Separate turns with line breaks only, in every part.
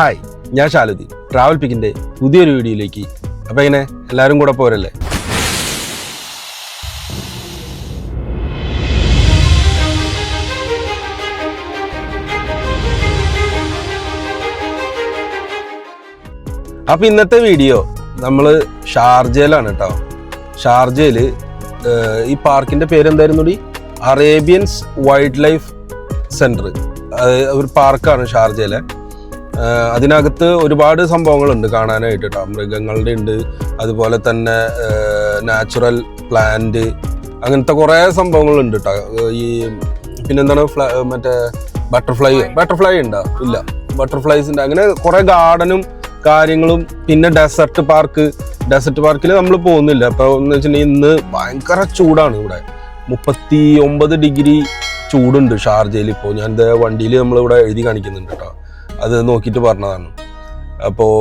Hi, ഞാൻ ശാലുദ്ദീൻ. Travel പിക്കിൻ്റെ പുതിയൊരു വീഡിയോയിലേക്ക്. അപ്പോൾ ഇങ്ങനെ എല്ലാവരും കൂടെ പോരല്ലേ? അപ്പോൾ ഇന്നത്തെ വീഡിയോ നമ്മൾ ഷാർജയിലാണ് കേട്ടോ. ഷാർജയിൽ ഈ പാർക്കിൻ്റെ പേരെന്തായിരുന്നു? Arabians wild life centre. ഒരു പാർക്കാണ് ഷാർജയിലെ. അതിനകത്ത് ഒരുപാട് സംഭവങ്ങളുണ്ട് കാണാനായിട്ട് കേട്ടോ. മൃഗങ്ങളുടെ ഉണ്ട്, അതുപോലെ തന്നെ നാച്ചുറൽ പ്ലാന്റ്, അങ്ങനത്തെ കുറേ സംഭവങ്ങളുണ്ട് കേട്ടോ. ഈ പിന്നെന്താണ് മറ്റേ ബട്ടർഫ്ലൈ ഉണ്ടോ? ഇല്ല, ബട്ടർഫ്ലൈസിൻ്റെ അങ്ങനെ കുറേ ഗാർഡനും കാര്യങ്ങളും. പിന്നെ ഡെസർട്ട് പാർക്കിൽ നമ്മൾ പോകുന്നില്ല. അപ്പോൾ എന്ന് വെച്ചിട്ടുണ്ടെങ്കിൽ ഇന്ന് ഭയങ്കര ചൂടാണ്. ഇവിടെ 39 ഡിഗ്രി ചൂടുണ്ട് ഷാർജയിൽ ഇപ്പോൾ. ഞാൻ വണ്ടിയിൽ നമ്മളിവിടെ എഴുതി കാണിക്കുന്നുണ്ട് കേട്ടോ. അത് നോക്കിയിട്ട് പറഞ്ഞതാണ്. അപ്പോൾ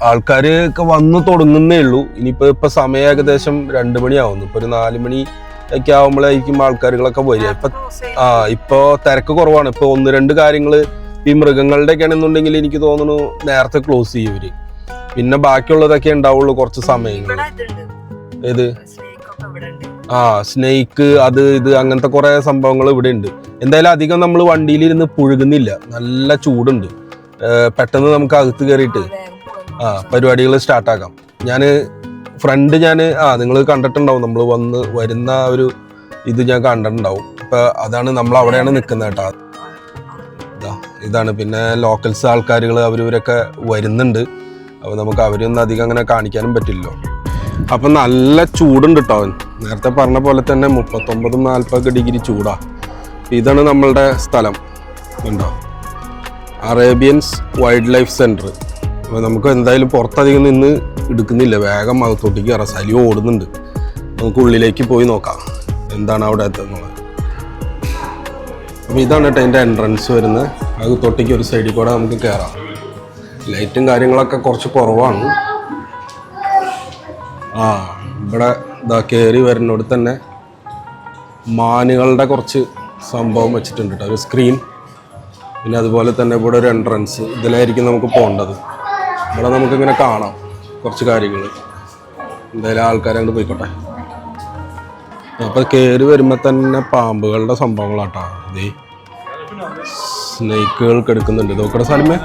ആൾക്കാരൊക്കെ വന്ന് തുടങ്ങുന്നേ ഉള്ളൂ. ഇനിയിപ്പോൾ സമയം ഏകദേശം 2 മണിയാവുന്നു. ഇപ്പോൾ ഒരു 4 മണി ഒക്കെ ആകുമ്പോഴായിരിക്കും ആൾക്കാരുകളൊക്കെ വരിക. ഇപ്പോൾ തിരക്ക് കുറവാണ്. ഇപ്പോൾ 1-2 കാര്യങ്ങൾ ഈ മൃഗങ്ങളുടെ ഒക്കെ ആണെന്നുണ്ടെങ്കിൽ എനിക്ക് തോന്നുന്നു നേരത്തെ ക്ലോസ് ചെയ്യും ഇവര്. പിന്നെ ബാക്കിയുള്ളതൊക്കെ ഉണ്ടാവുള്ളൂ കുറച്ച് സമയങ്ങൾ. ഏത് സ്നേക്ക്, അത് ഇത് അങ്ങനത്തെ കുറെ സംഭവങ്ങൾ ഇവിടെ ഉണ്ട്. എന്തായാലും അധികം നമ്മൾ വണ്ടിയിലിരുന്ന് പുഴുകുന്നില്ല. നല്ല ചൂടുണ്ട്. പെട്ടെന്ന് നമുക്ക് അകത്ത് കയറിയിട്ട് പരിപാടികൾ സ്റ്റാർട്ടാക്കാം. ഫ്രണ്ട് നിങ്ങൾ കണ്ടിട്ടുണ്ടാവും. നമ്മൾ വരുന്ന ഒരു ഇത് ഞാൻ കണ്ടിട്ടുണ്ടാവും. ഇപ്പം അതാണ്, നമ്മൾ അവിടെയാണ് നിൽക്കുന്നത് കേട്ടോ. ഇതാണ്. പിന്നെ ലോക്കൽസ് ആൾക്കാരുകൾ അവരൊക്കെ വരുന്നുണ്ട്. അപ്പോൾ നമുക്ക് അവരൊന്നും അധികം അങ്ങനെ കാണിക്കാനും പറ്റില്ലല്ലോ. അപ്പം നല്ല ചൂടുണ്ട് കേട്ടോ. നേരത്തെ പറഞ്ഞ പോലെ തന്നെ 39-40 ഡിഗ്രി ചൂടാ. ഇതാണ് നമ്മളുടെ സ്ഥലം. ഉണ്ടോ? Arabians wild life centre. അപ്പോൾ നമുക്ക് എന്തായാലും പുറത്തധികം നിന്ന് എടുക്കുന്നില്ല. വേഗം അകത്തോട്ടേക്ക് കയറാം. സലി ഓടുന്നുണ്ട്. നമുക്ക് ഉള്ളിലേക്ക് പോയി നോക്കാം എന്താണ് അവിടെ എത്തുന്നത്. അപ്പോൾ ഇതാണ് കേട്ടോ അതിൻ്റെ എൻട്രൻസ് വരുന്നത്. അകത്തോട്ടേക്ക് ഒരു സൈഡിൽ കൂടെ നമുക്ക് കയറാം. ലൈറ്റും കാര്യങ്ങളൊക്കെ കുറച്ച് കുറവാണ്. ഇവിടെ കയറി വരുന്നോട് തന്നെ മാനുകളുടെ കുറച്ച് സംഭവം വെച്ചിട്ടുണ്ട് കേട്ടോ. ഒരു സ്ക്രീൻ. പിന്നെ അതുപോലെ തന്നെ ഇവിടെ ഒരു എൻട്രൻസ്. ഇതിലായിരിക്കും നമുക്ക് പോകേണ്ടത്. ഇവിടെ നമുക്കിങ്ങനെ കാണാം കുറച്ച് കാര്യങ്ങൾ. എന്തായാലും ആൾക്കാരെ അങ്ങോട്ട് പോയിക്കോട്ടെ. അപ്പോൾ കയറി വരുമ്പോൾ തന്നെ പാമ്പുകളുടെ സംഭവങ്ങളാട്ടോ. ഇതേ സ്നേക്കുകൾ കിടക്കുന്നുണ്ട്. നോക്കട്ടെ സ്ഥലമേ.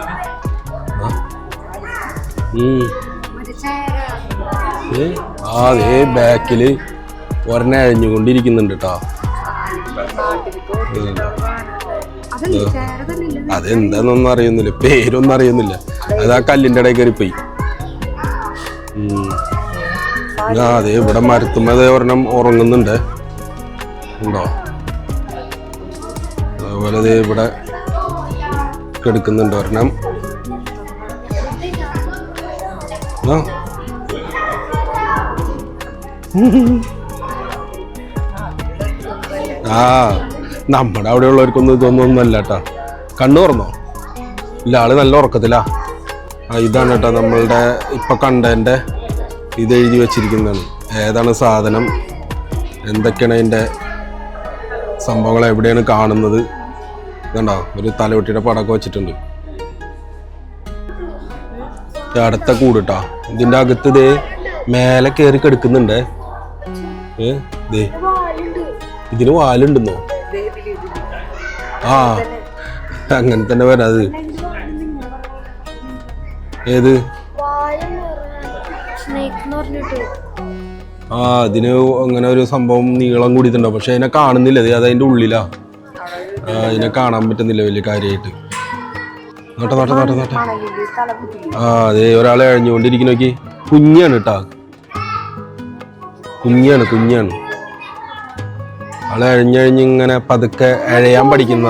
അതേ ബാക്കിൽ ഒരെണ്ണം അഴിഞ്ഞുകൊണ്ടിരിക്കുന്നുണ്ട് കേട്ടോ. അതെന്താന്നൊന്നും അറിയുന്നില്ല, പേരൊന്നും അറിയുന്നില്ല. അത് ആ കല്ലിൻ്റെ ഇടയിൽ കയറിപ്പോയി. അതെ, ഇവിടെ മരത്തുമ്മ ഒരെണ്ണം ഉറങ്ങുന്നുണ്ട്. ഉണ്ടോ? അതുപോലെ അതേ ഇവിടെ കിടക്കുന്നുണ്ട് ഒരെണ്ണം. നമ്മുടെ അവിടെ ഉള്ളവർക്കൊന്നും ഇതൊന്നും അല്ല കേട്ടോ. കണ്ണു തുറന്നോ? ഇല്ല, ആള് നല്ല ഉറക്കത്തിലാ. ഇതാണ് കേട്ടോ നമ്മളുടെ ഇപ്പൊ കണ്ടതിൻ്റെ ഇത് എഴുതി വെച്ചിരിക്കുന്നതാണ്. ഏതാണ് സാധനം, എന്തൊക്കെയാണ് അതിൻ്റെ സംഭവങ്ങൾ, എവിടെയാണ് കാണുന്നത്. ഇതുണ്ടോ? ഒരു തലവെട്ടിയുടെ പടമൊക്കെ വെച്ചിട്ടുണ്ട്. അടുത്ത കൂട് കേട്ടോ. ഇതിൻ്റെ അകത്ത് ഇതേ മേലെ കയറി കിടക്കുന്നുണ്ട്. ഇതിന് വാലുണ്ടെന്നോ? അങ്ങനെ തന്നെ വരാത്. ഏത്? അതിന് അങ്ങനെ ഒരു സംഭവം നീളം കൂടിയിട്ടുണ്ടോ. പക്ഷെ അതിനെ കാണുന്നില്ല. അത് അതിൻ്റെ ഉള്ളിലാ. അതിനെ കാണാൻ പറ്റുന്നില്ല വലിയ കാര്യമായിട്ട്. നോട്ടെ. അതെ, ഒരാളെ അഴിഞ്ഞുകൊണ്ടിരിക്കുന്ന നോക്കി. കുഞ്ഞാണ് കേട്ടാ. കുഞ്ഞാണ്. ആളെ അഴിഞ്ഞിങ്ങനെ പതുക്കെ അഴയാൻ പഠിക്കുന്ന.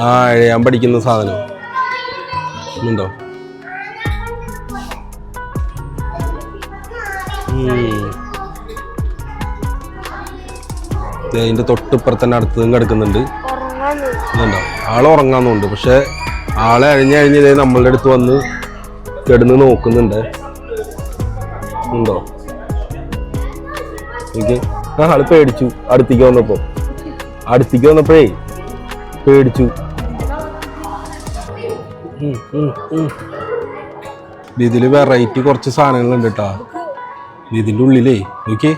അഴയാൻ പഠിക്കുന്ന സാധനം ഉണ്ടോ? അതിന്റെ തൊട്ടിപ്പുറത്ത് തന്നെ അടുത്തതും കിടക്കുന്നുണ്ട്. ഇതുണ്ടോ? ആള് ഉറങ്ങാന്നുണ്ട്. പക്ഷെ ആളെ അഴിഞ്ഞതേ നമ്മളുടെ അടുത്ത് വന്ന് കിടന്ന് നോക്കുന്നുണ്ട്. ഉണ്ടോ? ആള് പേടിച്ചു. അടുത്തേക്ക് വന്നപ്പോഴേ പേടിച്ചു. ഇതില് വെറൈറ്റി കുറച്ച് സാധനങ്ങളുണ്ട് കേട്ടാ. ഇതിന്റെ ഉള്ളിലേ നോക്കിയേ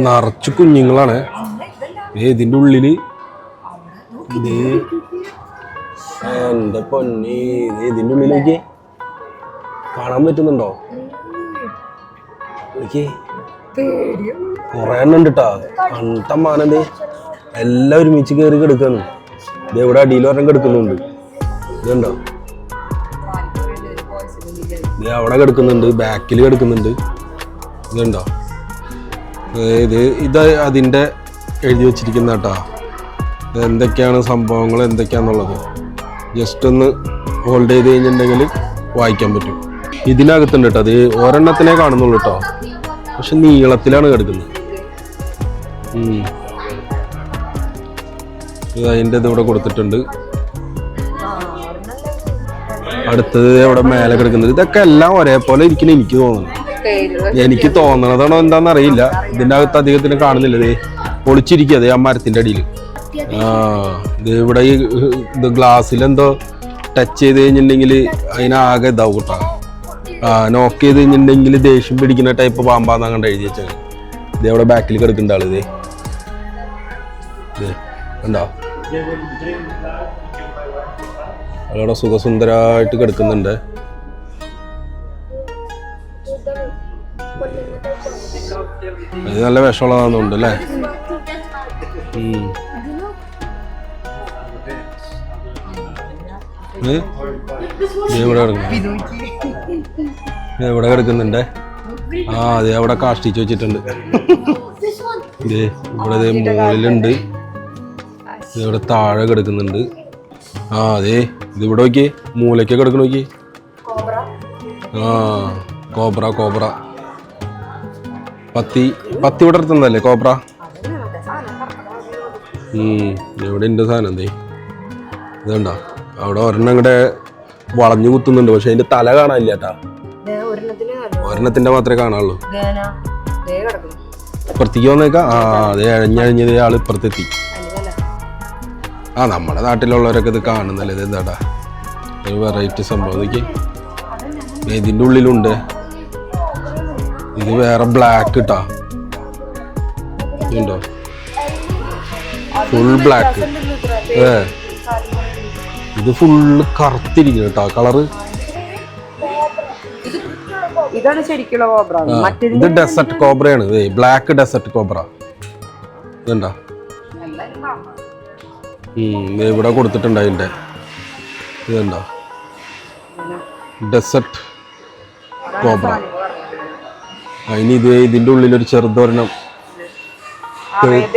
നിറച്ച് കുഞ്ഞുങ്ങളാണ്. ഇതിന്റെ ഉള്ളില് എന്റെ പൊന്നി ഇതിന്റെ ഉള്ളിലേക്ക് കാണാൻ പറ്റുന്നുണ്ടോ? എനിക്ക് കുറെ എണ്ണം ഉണ്ട് കേട്ടാ. കണ്ടമാനത് എല്ലാം ഒരുമിച്ച് കയറി കിടക്കാണ്. ഇതെവിടെ അടിയിൽ ഒരെണ്ണം കിടക്കുന്നുണ്ട്. ഇതുണ്ടോ? ഇത് അവിടെ കിടക്കുന്നുണ്ട്, ബാക്കിൽ കിടക്കുന്നുണ്ട്. ഇതുണ്ടോ? ഇത് അതിൻ്റെ എഴുതി വെച്ചിരിക്കുന്ന കേട്ടാ. എന്തൊക്കെയാണ് സംഭവങ്ങൾ എന്തൊക്കെയാണെന്നുള്ളത് ജസ്റ്റ് ഒന്ന് ഹോൾഡ് ചെയ്ത് കഴിഞ്ഞിട്ടുണ്ടെങ്കിൽ വായിക്കാൻ പറ്റും. ഇതിനകത്തുണ്ട് കേട്ടോ. അത് ഒരെണ്ണത്തിനെ കാണുന്നുള്ളൂ കേട്ടോ, പക്ഷെ നീളത്തിലാണ് കിടക്കുന്നത്. അതിൻ്റെ ഇത് ഇവിടെ കൊടുത്തിട്ടുണ്ട്. അടുത്തത് അവിടെ മേലെ കിടക്കുന്നത്. ഇതൊക്കെ എല്ലാം ഒരേപോലെ ഇരിക്കണം എനിക്ക് തോന്നുന്നു. എനിക്ക് തോന്നണതാണോ എന്താണെന്ന് അറിയില്ല. ഇതിൻ്റെ അകത്ത് അധികത്തിന് കാണുന്നില്ല. ഇത് പൊളിച്ചിരിക്കുക ആ മരത്തിൻ്റെ അടിയിൽ. ഇത് ഇവിടെ ഈ ഇത് ഗ്ലാസ്സിലെന്തോ ടച്ച് ചെയ്ത് കഴിഞ്ഞിട്ടുണ്ടെങ്കിൽ അതിനാകെ ഇതാവും കേട്ടോ. നോക്ക് ചെയ്ത് കഴിഞ്ഞിട്ടുണ്ടെങ്കിൽ ദേഷ്യം പിടിക്കുന്ന ടൈപ്പ് പാമ്പാന്നാ കണ്ട് എഴുതി വെച്ചാൽ. ഇത് അവിടെ ബാക്കിൽ കിടക്കേണ്ട ആള്. ഇത് ഉണ്ടോ? അവിടെ സുഖസുന്ദരായിട്ട് കിടക്കുന്നുണ്ട്. അത് നല്ല വിഷമുള്ളതാണെന്നുണ്ട് അല്ലേ? എവിടെ കിടക്കുന്നുണ്ട്? അതെ അവിടെ കാഷ്ടിച്ച് വെച്ചിട്ടുണ്ട്. ഇവിടെ മുകളിലുണ്ട്, ഇവിടെ താഴെ കിടക്കുന്നുണ്ട്. അതെ ഇതിവിടെ നോക്കിയേ, മൂലയ്ക്ക് കിടക്കണ നോക്കി. കോബ്ര കോബ്ര പത്തി ഇവിടെ എടുത്തുന്നതല്ലേ കോബ്ര? ഇവിടെ ഉണ്ട് സാധനം. എന്തേ ഇതുണ്ടോ? അവിടെ ഒരെണ്ണം ഇങ്ങടെ വളഞ്ഞു കുത്തുന്നുണ്ട്, പക്ഷെ അതിന്റെ തല കാണാനില്ല കേട്ടാ. ഒരെണ്ണത്തിന്റെ മാത്രമേ കാണാനുള്ളൂ. ഇപ്പുറത്തേക്ക് വന്നേക്കാ. അതെ അഴിഞ്ഞഴിഞ്ഞത് ആള് ഇപ്പുറത്തെത്തി. നമ്മുടെ നാട്ടിലുള്ളവരൊക്കെ ഇത് കാണുന്നല്ലേ. ഇത് എന്താടാ ഒരു വെറൈറ്റി സംഭവം. ഇതിന്റെ ഉള്ളിലുണ്ട്. ഇത് വേറെ ബ്ലാക്ക് ഇട്ടാ. ഉണ്ടോ? Full black. ഇത് ഫുള്ള് കറുത്തിരിക്കുന്നു കേട്ടോ കളറ്.
ഇതാണ് ശരിക്കുള്ള കോബ്ര.
ഇത് ഡെസർട്ട് കോബ്രയാണ്. Black desert cobra. ഇതുണ്ടോ? ഇവിടെ കൊടുത്തിട്ടുണ്ട് അതിൻ്റെ. ഇതുണ്ടോ? Desert cobra. അതിന് ഇതിൻ്റെ ഉള്ളിലൊരു ചെറുതൊരെണ്ണം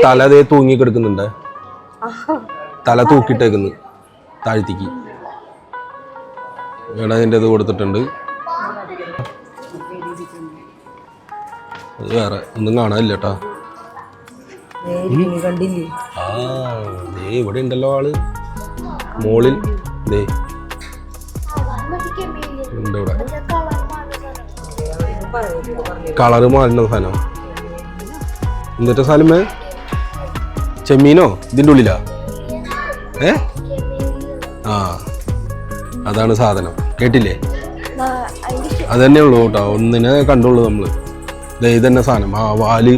തല തൂങ്ങി കിടക്കുന്നുണ്ട്. തല തൂക്കിട്ടേക്കുന്നു താഴ്ത്തിക്ക്. ഇവിടെ അതിൻ്റെ ഇത് കൊടുത്തിട്ടുണ്ട്. അത് വേറെ ഒന്നും കാണാനില്ല കേട്ടാ. ഇവിടെ ഉണ്ടല്ലോ ആള് മോളിൽ. ഉണ്ട് ഇവിടെ കളറ് മാറുന്ന സാധനം. എന്നിട്ട് സാധനം ചെമ്മീനോ ഇതിൻ്റെ ഉള്ളിലാ? അതാണ് സാധനം. കേട്ടില്ലേ? അത് തന്നെ ഉള്ളു കേട്ടോ. ഒന്നിനെ കണ്ടുള്ളൂ നമ്മള്. ഇത് തന്നെ സാധനം. വാല്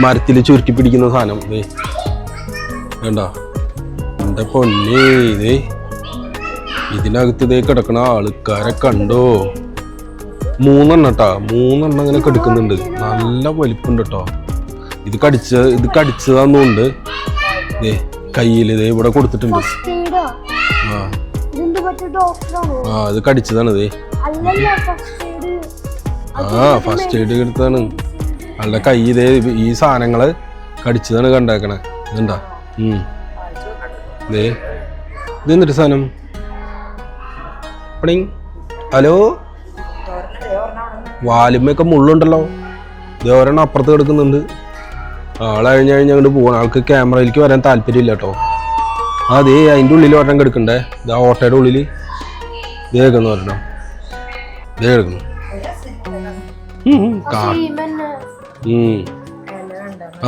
മരത്തിൽ ചുരുട്ടി പിടിക്കുന്ന സാധനം. വേണ്ടോ? എൻ്റെ പൊന്നേ, ഇതിനകത്ത് കിടക്കണ ആൾക്കാരെ കണ്ടോ? 3 എണ്ണം കേട്ടാ. 3 എണ്ണം ഇങ്ങനെ കിടക്കുന്നുണ്ട്. നല്ല വലിപ്പുണ്ട് കേട്ടോ. ഇത് കടിച്ചതാന്നുണ്ട്. കയ്യിൽ ഇവിടെ കൊടുത്തിട്ടുണ്ട്. ഇത് കടിച്ചതാണ്. ഫസ്റ്റ് എയ്ഡ് എടുത്താണ് ആളുടെ കൈ. ഈ സാധനങ്ങള് കടിച്ചതാണ് കണ്ടേക്കണേ. ഇതുണ്ടാ? ഇതെന്നിട്ട് സാധനം? ഹലോ, വാലുമ്മയൊക്കെ മുള്ളുണ്ടല്ലോ. ഒരെണ്ണം അപ്പുറത്ത് കിടക്കുന്നുണ്ട്. ആളഴിഞ്ഞഴിഞ്ഞ് അങ്ങോട്ട് പോകണം. ആൾക്ക് ക്യാമറയിലേക്ക് വരാൻ താല്പര്യമില്ല കേട്ടോ. അതേ അതിൻ്റെ ഉള്ളിൽ ഒരെണ്ണം കിടക്കണ്ടേ. ഇതാ ഓട്ടയുടെ ഉള്ളിൽ കേൾക്കുന്നു ഒരെണ്ണം. കേൾക്കുന്നു.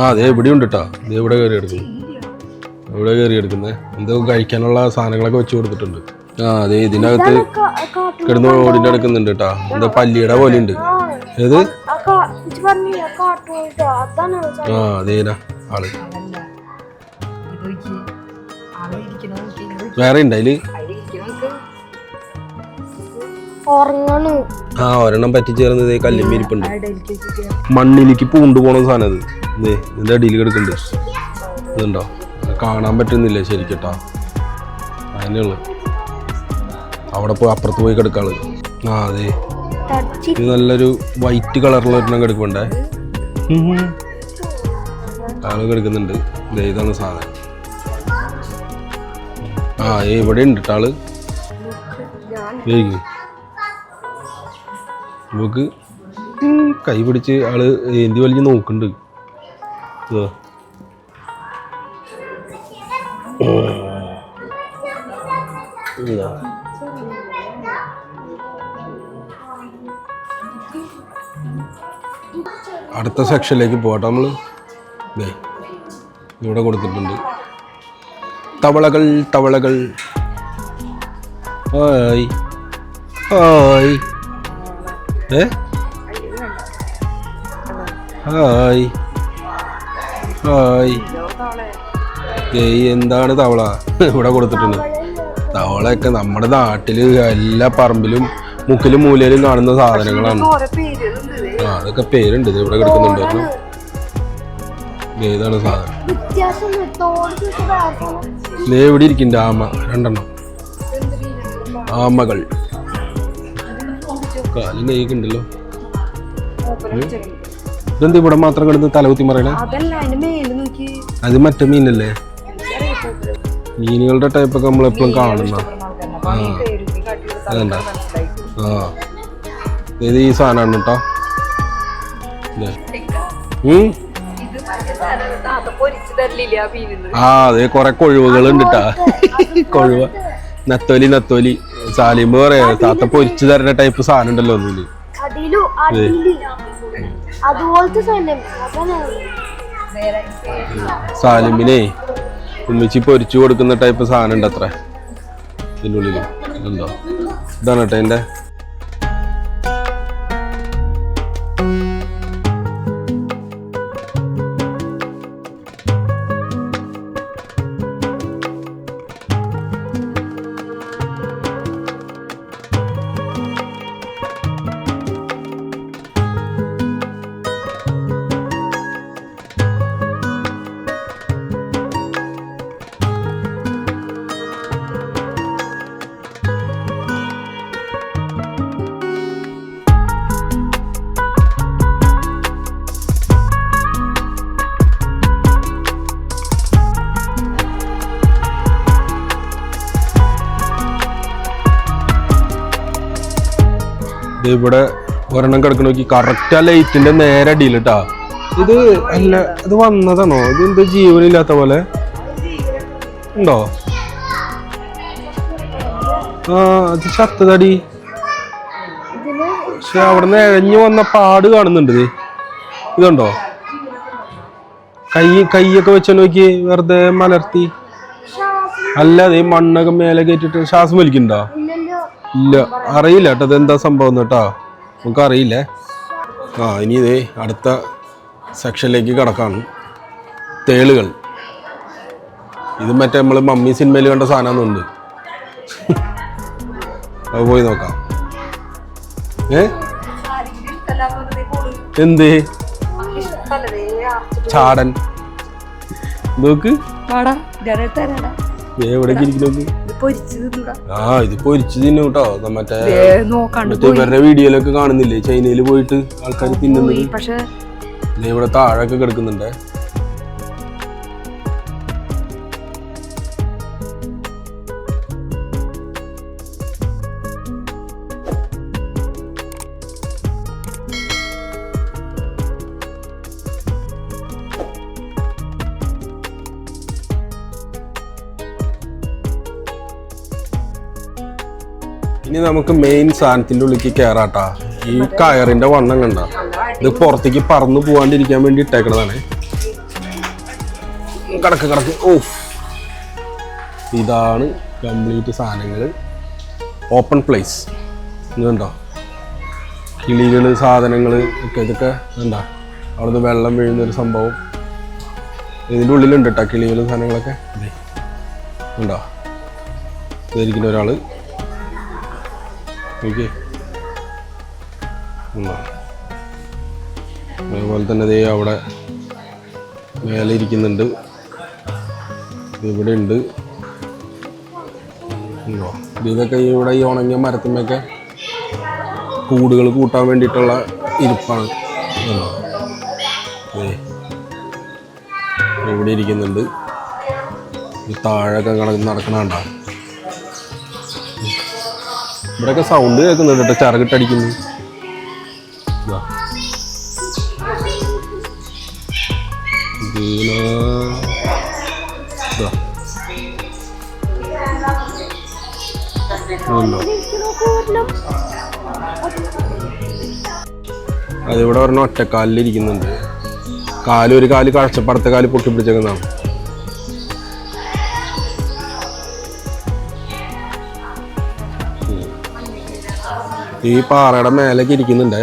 അതെ ഇവിടെ ഉണ്ട് കേട്ടോ. ഇത് ഇവിടെ കയറി എടുക്കുന്നു. ഇവിടെ കയറി എടുക്കുന്നത് എന്തോ കഴിക്കാനുള്ള സാധനങ്ങളൊക്കെ വെച്ച് കൊടുത്തിട്ടുണ്ട്. ആ അതെ ഇതിനകത്ത് കിടന്ന് ഓടിന്റെ എടുക്കുന്നുണ്ട് കേട്ടാ. എന്താ പല്ലിയുടെ പോലെ ഉണ്ട്. ഏത് ആ അതേനാ ആള് വേറെ ഉണ്ട് അതില്. ആ ഒരെണ്ണം പറ്റിച്ചേർന്നത് കല്ലുമ്മേരിപ്പുണ്ട്. മണ്ണിലേക്ക് പൂണ്ടു പോണ സാധനം അത്. ഇതിന്റെ അടിയിൽ കിടക്കുന്നുണ്ട്. ഇതുണ്ടോ കാണാൻ പറ്റുന്നില്ല ശരിക്കട്ടാ. അതിനുള്ളു അവിടെ പോയി അപ്പുറത്ത് പോയി കിടക്കാള്. ആ അതെ ഇത് നല്ലൊരു വൈറ്റ് കളറിലുള്ള ഒരെണ്ണം കിടക്കണ്ടേ. ആള് കിടക്കുന്നുണ്ട്. ഇതാണ് സാധനം. ആ ഇവിടെ ഉണ്ട് ആള്. നമുക്ക് കൈ പിടിച്ച് ആള് ഏന്തി വലിഞ്ഞ് നോക്കുന്നുണ്ട്. അടുത്ത സെക്ഷനിലേക്ക് പോകട്ടെ നമ്മള്. ഇവിടെ കൊടുത്തിട്ടുണ്ട് തവളകൾ. തവളകൾ ഹായ് ഹായ് ഹായ് ഹായ്. എന്താണ് തവള ഇവിടെ കൊടുത്തിട്ടുണ്ട്. തവളയൊക്കെ നമ്മുടെ നാട്ടില് എല്ലാ പറമ്പിലും മുക്കിലും മൂലയിലും കാണുന്ന സാധനങ്ങളാണ്. ആ അതൊക്കെ പേരുണ്ട്. ഇവിടെ കിടക്കുന്നുണ്ട്. ഏതാണ് സാധനം? എവിടെ ഇരിക്കുന്നുണ്ട് ആമ. രണ്ടെണ്ണം ആമകൾ. കാലും കൈക്കുണ്ടല്ലോ. ഇതെന്ത് ഇവിടെ മാത്രം കിടന്ന് തലകുത്തി മറയണേ? അത് മറ്റേ മീനല്ലേ? മീനുകളുടെ ടൈപ്പൊക്കെ നമ്മളെപ്പോഴും കാണുന്ന. അതണ്ട ആ ഇത് ഈ സാധനമാണ് കേട്ടോ. ആ അതെ കൊറേ കൊഴുവുകൾ ഉണ്ട് കേട്ടാ. കൊഴുവ നത്തോലി നത്തോലി സാലിമ്പ് പറയാ. താത്ത പൊരിച്ചു തരുന്ന ടൈപ്പ് സാധനം ഉണ്ടല്ലോ ഒന്നില്. സാലിമിനെ ഉമ്മിച്ചി പൊരിച്ചു കൊടുക്കുന്ന ടൈപ്പ് സാധനം ഉണ്ട് അത്ര ഇതിൻ്റെ ഉള്ളില്. ഇതുണ്ടോ? ഇതാണ് കേട്ടോ എൻ്റെ. ഇവിടെ ഒരെണ്ണം കിടക്കണ നോക്കി. കറക്റ്റ് ആ ലൈറ്റിന്റെ നേരെ അടിയിൽ കേട്ടാ. ഇത് അല്ല ഇത് വന്നതാണോ? ഇത് എന്താ ജീവനില്ലാത്ത പോലെ ഉണ്ടോ? ആ അത് ചത്തതടി. പക്ഷെ അവിടെ നിന്ന് എഴഞ്ഞു വന്ന പാട് കാണുന്നുണ്ട്. ഇതുണ്ടോ? കൈയൊക്കെ വെച്ച നോക്കി വെറുതെ മലർത്തി. അല്ലാതെ മണ്ണൊക്കെ മേലെ കയറ്റിട്ട് ശ്വാസം വലിക്കണ്ടോ? ഇല്ല അറിയില്ല കേട്ടോ അതെന്താ സംഭവം കേട്ടോ. നമുക്കറിയില്ലേ. ആ ഇനി ഇതേ അടുത്ത സെക്ഷനിലേക്ക് കിടക്കാണ്. തേളുകൾ. ഇത് മറ്റേ നമ്മൾ മമ്മി സിനിമയിൽ കണ്ട സാധനമൊന്നുണ്ട്. അത് പോയി നോക്കാം. എന്ത് ചാടൻ നോക്ക്. എവിടേക്ക് ഇരിക്കുന്നു? ആ ഇത് പൊരിച്ചു തിന്നു കേട്ടോ. മറ്റേ ഇവരുടെ വീഡിയോയിലൊക്കെ കാണുന്നില്ലേ ചൈനയിൽ പോയിട്ട് ആൾക്കാർ തിന്നുന്നത്. ഇവിടെ താഴൊക്കെ കിടക്കുന്നുണ്ട്. ഇനി നമുക്ക് മെയിൻ സാധനത്തിന്റെ ഉള്ളിലേക്ക് കയറാട്ടാ. ഈ കയറിന്റെ വണ്ണം കണ്ട ഇത് പുറത്തേക്ക് പറന്നു പോവാണ്ടിരിക്കാൻ വേണ്ടി ഇട്ടേക്കണതാണ്. കടക്ക് കടക്ക്. ഓ ഇതാണ് കംപ്ലീറ്റ് സാധനങ്ങൾ. ഓപ്പൺ പ്ലേസ് ഇതുണ്ടോ, കിളികൾ, സാധനങ്ങൾ ഒക്കെ ഇതൊക്കെ ഉണ്ടോ. അവിടുന്ന് വെള്ളം വീഴുന്നൊരു സംഭവം ഇതിൻ്റെ ഉള്ളിലുണ്ട് കേട്ടോ, കിളികളും സാധനങ്ങളൊക്കെ ഉണ്ടോ. ഇരിക്കുന്ന ഒരാൾ ഓക്കെ. അതേപോലെ തന്നെ ദേ അവിടെ മേലെ ഇരിക്കുന്നുണ്ട്, ഇവിടെ ഉണ്ട്. ഇതൊക്കെ ഇവിടെ ഈ ഉണങ്ങിയ മരത്തിന്മേക്കെ കൂടുകൾ കൂട്ടാൻ വേണ്ടിയിട്ടുള്ള ഇരിപ്പാണ്. ഇവിടെ ഇരിക്കുന്നുണ്ട്. താഴെയൊക്കെ നടക്കണുണ്ടോ. ഇവിടെയൊക്കെ സൗണ്ട് കേൾക്കുന്നുണ്ട് കേട്ടോ, ചിറകിട്ടടിക്കുന്നു. അതിവിടെ പറഞ്ഞ ഒറ്റക്കാലിലിരിക്കുന്നുണ്ട്. ഒരു കാല് കഴച്ചപ്പടുത്ത കാല് പൊക്കി പിടിച്ചേക്കുന്നതാണ്. ഈ പാറയുടെ മേലേക്ക് ഇരിക്കുന്നുണ്ടേ.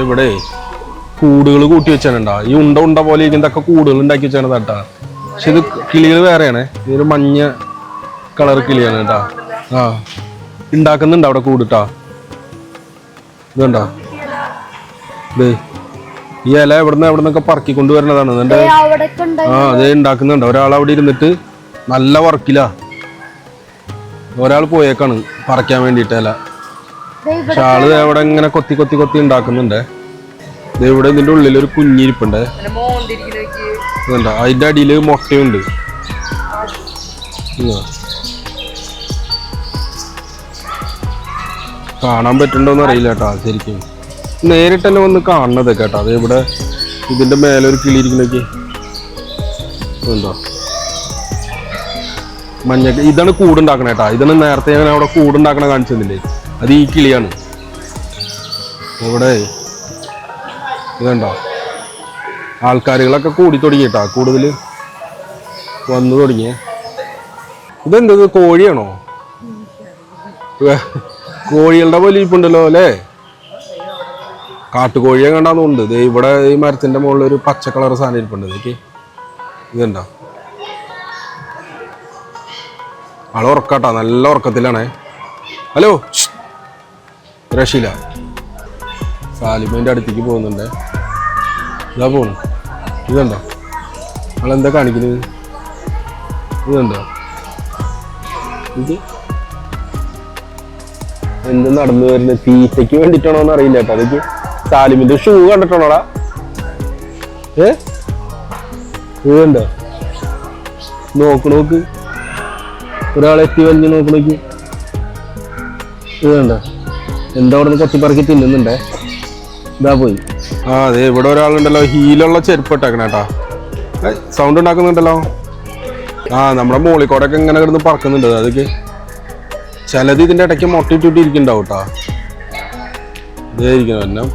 ഇവിടെ കൂടുകൾ കൂട്ടി വെച്ചാണ്. ഈ ഉണ്ട പോലെ ഇരിക്കുന്നതൊക്കെ കൂടുകൾ ഉണ്ടാക്കി വെച്ചാണ് കേട്ടാ. പക്ഷെ ഇത് കിളികൾ വേറെയാണ്. ഇതൊരു മഞ്ഞ കളർ കിളിയാണ് കേട്ടാ. ഉണ്ടാക്കുന്നുണ്ട് അവിടെ കൂടിട്ടാ. ഇതുണ്ടോ, ഇത് ഈ ഇല എവിടുന്നൊക്കെ പറക്കി കൊണ്ടുവരുന്നതാണ്. എന്നിട്ട് അതേ ഉണ്ടാക്കുന്നുണ്ട്. ഒരാൾ അവിടെ ഇരുന്നിട്ട് നല്ല വർക്കിലാ. ഒരാൾ പോയേക്കാണ് പറിക്കാൻ വേണ്ടിയിട്ട് ഇല. പക്ഷെ ആള് അവിടെ ഇങ്ങനെ കൊത്തി ഉണ്ടാക്കുന്നുണ്ട്. ഇവിടെ ഇതിന്റെ ഉള്ളിൽ ഒരു കുഞ്ഞിരിപ്പുണ്ട്. ഇതുണ്ടോ, അതിന്റെ അടിയിൽ മുട്ടയുണ്ട്. കാണാൻ പറ്റുന്നുണ്ടോന്ന് അറിയില്ല കേട്ടോ ശരിക്കും. നേരിട്ട് തന്നെ വന്ന് കാണുന്നത് കേട്ടോ. അത് ഇവിടെ ഇതിന്റെ മേലെ ഒരു കിളി ഇരിക്കുന്നൊക്കെ ഉണ്ടോ, മഞ്ഞ. ഇതാണ് കൂടുണ്ടാക്കണ കേട്ടാ. ഇതാണ് നേരത്തെ ഞാൻ അവിടെ കൂടുണ്ടാക്കണ കാണിച്ചതില്ലേ, അത് ഈ കിളിയാണ്. ഇവിടെ ഇതുണ്ടോ, ആൾക്കാരുകളൊക്കെ കൂടി തുടങ്ങിട്ടാ, കൂടുതൽ വന്നു തുടങ്ങിയ. ഇതെന്തത്, കോഴിയാണോ? കോഴികളുടെ പോലെ ഇരിപ്പുണ്ടല്ലോ അല്ലേ. കാട്ടുകോഴിയെ കണ്ടാന്ന് തോന്നുന്നുണ്ട്. ഇവിടെ ഈ മരത്തിന്റെ മുകളിൽ ഒരു പച്ച കളർ സാധനം ഇരിപ്പുണ്ട്. ഇതൊക്കെ ഇതുണ്ടോ, ആള് ഉറക്കാട്ടാ, നല്ല ഉറക്കത്തിലാണേ. ഹലോ, രക്ഷയില്ല. സാലിമേൻ്റെ അടുത്തേക്ക് പോകുന്നുണ്ട്. ഇതാ പോണു. ഇതുണ്ടോ, ആളെന്താ കാണിക്കുന്നത്? ഇതുണ്ടോ, ഇത് എന്ത് നടന്നു വരുന്നത്? തീറ്റയ്ക്ക് വേണ്ടിട്ടാണോന്ന് അറിയില്ല കേട്ടോ. അതൊക്കെ സാലിമിന്റെ ഷൂ കണ്ടിട്ടാണോടാ? ഇതുണ്ടോ, നോക്ക് ഒരാളെത്തി വലിഞ്ഞ് നോക്ക്.
ഇത് കണ്ട എന്താ അവിടെ നിന്ന് കൊത്തിപ്പറക്കി തിന്നുന്നുണ്ടേ. ഇതാ പോയി.
ആ അതെ, ഇവിടെ ഒരാളുണ്ടല്ലോ ഹീലുള്ള ചെരുപ്പ് ഇട്ടേക്കണേട്ടാ. സൗണ്ട് ഉണ്ടാക്കുന്നുണ്ടല്ലോ. ആ നമ്മുടെ മോളിക്കോടൊക്കെ ഇങ്ങനെ കിടന്ന് പറക്കുന്നുണ്ട്. അതൊക്കെ ചിലത് ഇതിൻ്റെ ഇടയ്ക്ക് മുട്ടയിട്ടിരിക്കുന്നുണ്ടാവും കേട്ടോ. ഇതായിരിക്കണം എല്ലാം.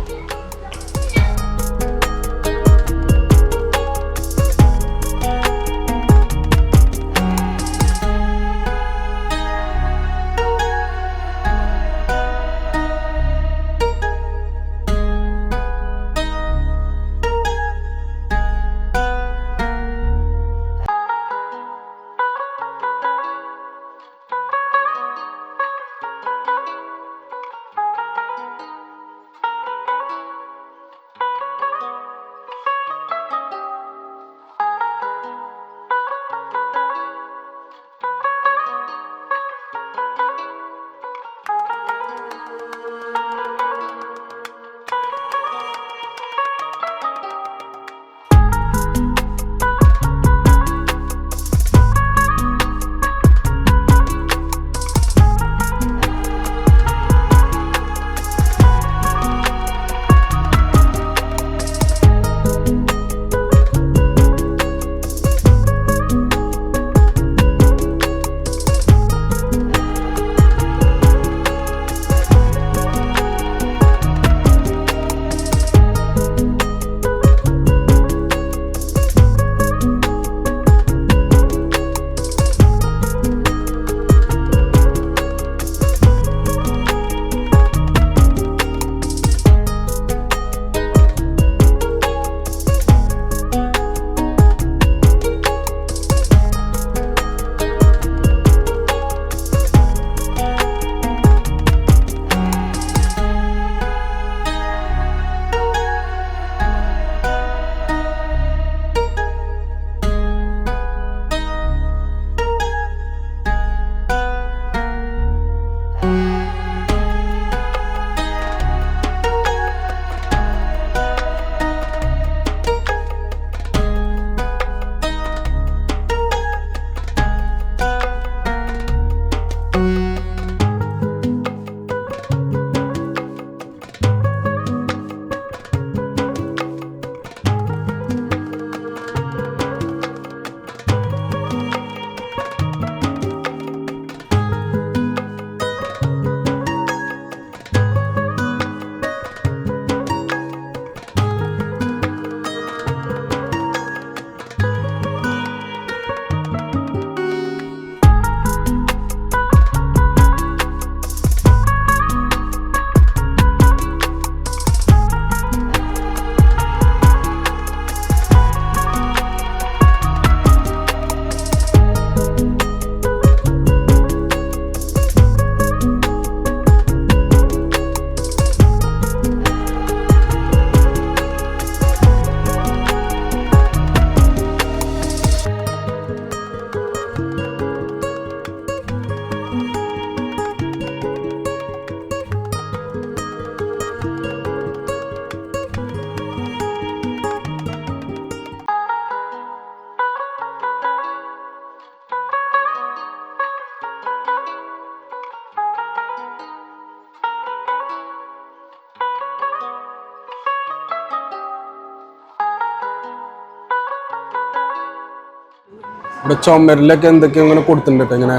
ഇവിടെ ചുമരിലൊക്കെ എന്തൊക്കെയോ ഇങ്ങനെ കൊടുത്തിട്ടുണ്ട്. ഇങ്ങനെ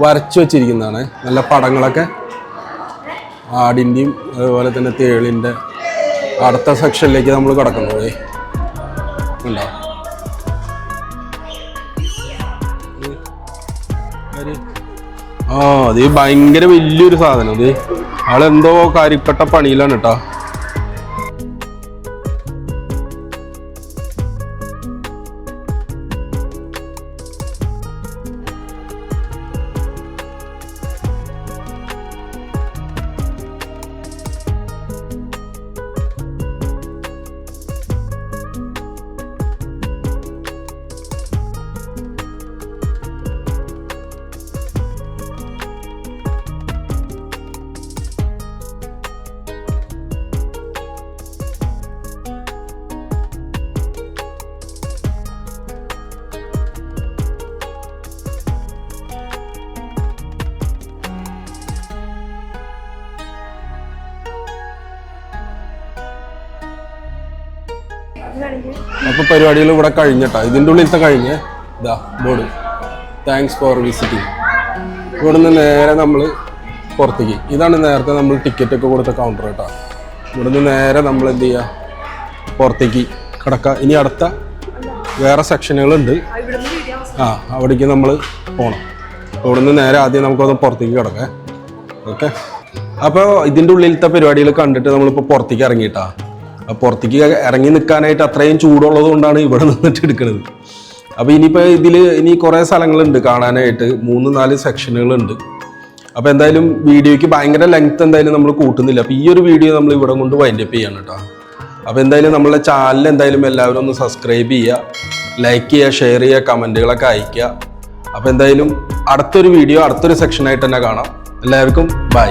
വരച്ചു വെച്ചിരിക്കുന്നതാണ് നല്ല പടങ്ങളൊക്കെ. ആടിൻ്റെയും അതുപോലെ തന്നെ തേളിൻ്റെ അടുത്ത സെക്ഷനിലേക്ക് നമ്മൾ കിടക്കുന്നത് ഉണ്ടാവും. ആ അത് ഭയങ്കര വലിയൊരു സാധനം. അത് ആളെന്തോ കാര്യപ്പെട്ട പണിയിലാണ് കേട്ടോ. അപ്പോൾ പരിപാടികൾ ഇവിടെ കഴിഞ്ഞിട്ടാ. ഇതിൻ്റെ ഉള്ളിലത്തെ കഴിഞ്ഞ് ഇതാ ബോർഡ്, താങ്ക്സ് ഫോർ വിസിറ്റിംഗ്. ഇവിടെ നിന്ന് നേരെ നമ്മൾ പുറത്തേക്ക്. ഇതാണ് നേരത്തെ നമ്മൾ ടിക്കറ്റൊക്കെ കൊടുത്ത കൗണ്ടർ കേട്ടോ. ഇവിടെ നിന്ന് നേരെ നമ്മൾ എന്ത് ചെയ്യുക, പുറത്തേക്ക് കിടക്കുക. ഇനി അടുത്ത വേറെ സെക്ഷനുകളുണ്ട്, അവിടേക്ക് നമ്മൾ പോകണം. ഇവിടെ നിന്ന് നേരെ ആദ്യം നമുക്കൊന്ന് പുറത്തേക്ക് കിടക്കാം. ഓക്കെ, അപ്പോൾ ഇതിൻ്റെ ഉള്ളിലത്തെ പരിപാടികൾ കണ്ടിട്ട് നമ്മളിപ്പോൾ പുറത്തേക്ക് ഇറങ്ങിയിട്ടാ. പുറത്തേക്ക് ഇറങ്ങി നിൽക്കാനായിട്ട് അത്രയും ചൂടുള്ളത് കൊണ്ടാണ് ഇവിടെ നിന്നിട്ട് എടുക്കുന്നത്. അപ്പോൾ ഇനിയിപ്പോൾ ഇതിൽ ഇനി കുറേ സ്ഥലങ്ങളുണ്ട് കാണാനായിട്ട്, 3-4 സെക്ഷനുകളുണ്ട്. അപ്പോൾ എന്തായാലും വീഡിയോയ്ക്ക് ഭയങ്കര ലെങ്ത് എന്തായാലും നമ്മൾ കൂട്ടുന്നില്ല. അപ്പോൾ ഈ ഒരു വീഡിയോ നമ്മൾ ഇവിടെ കൊണ്ട് വൈൻഡപ്പ് ചെയ്യാണ് കേട്ടോ. അപ്പോൾ എന്തായാലും നമ്മളെ ചാനൽ എന്തായാലും എല്ലാവരും ഒന്ന് സബ്സ്ക്രൈബ് ചെയ്യുക, ലൈക്ക് ചെയ്യുക, ഷെയർ ചെയ്യുക, കമൻറ്റുകളൊക്കെ അയയ്ക്കുക. അപ്പോൾ എന്തായാലും അടുത്തൊരു വീഡിയോ അടുത്തൊരു സെക്ഷനായിട്ട് തന്നെ കാണാം. എല്ലാവർക്കും ബൈ.